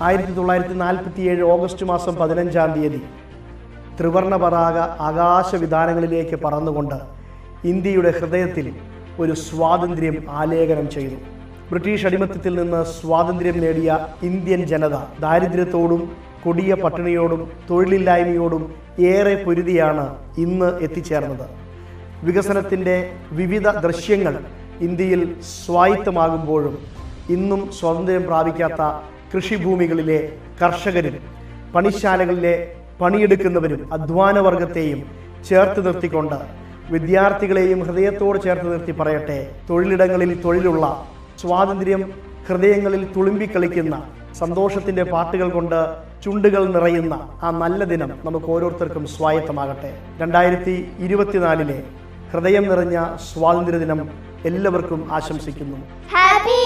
1947 August മാസം 15-ാം തീയതി ത്രിവർണ പതാക ആകാശവിധാനങ്ങളിലേക്ക് പറന്നുകൊണ്ട് ഇന്ത്യയുടെ ഹൃദയത്തിൽ ഒരു സ്വാതന്ത്ര്യം ആലേഖനം ചെയ്തു. ബ്രിട്ടീഷ് അടിമത്തത്തിൽ നിന്ന് സ്വാതന്ത്ര്യം നേടിയ ഇന്ത്യൻ ജനത ദാരിദ്ര്യത്തോടും കൊടിയ പട്ടിണിയോടും തൊഴിലില്ലായ്മയോടും ഏറെ പൊരുതിയാണ് ഇന്ന് എത്തിച്ചേർന്നത്. വികസനത്തിൻ്റെ വിവിധ ദൃശ്യങ്ങൾ ഇന്ത്യയിൽ സ്വായത്തമാകുമ്പോഴും ഇന്നും സ്വാതന്ത്ര്യം പ്രാപിക്കാത്ത കൃഷിഭൂമികളിലെ കർഷകരും പണിശാലകളിലെ പണിയെടുക്കുന്നവരും അധ്വാനവർഗത്തെയും ചേർത്ത് നിർത്തിക്കൊണ്ട് വിദ്യാർത്ഥികളെയും ഹൃദയത്തോട് ചേർത്ത് നിർത്തി പറയട്ടെ, തൊഴിലിടങ്ങളിൽ തൊഴിലുള്ള സ്വാതന്ത്ര്യം ഹൃദയങ്ങളിൽ തുളുമ്പിക്കളിക്കുന്ന സന്തോഷത്തിൻ്റെ പാട്ടുകൾ കൊണ്ട് ചുണ്ടുകൾ നിറയുന്ന ആ നല്ല ദിനം നമുക്ക് ഓരോരുത്തർക്കും സ്വായത്തമാകട്ടെ. 2024 ഹൃദയം നിറഞ്ഞ സ്വാതന്ത്ര്യ ദിനം എല്ലാവർക്കും ആശംസിക്കുന്നു. ഹാപ്പി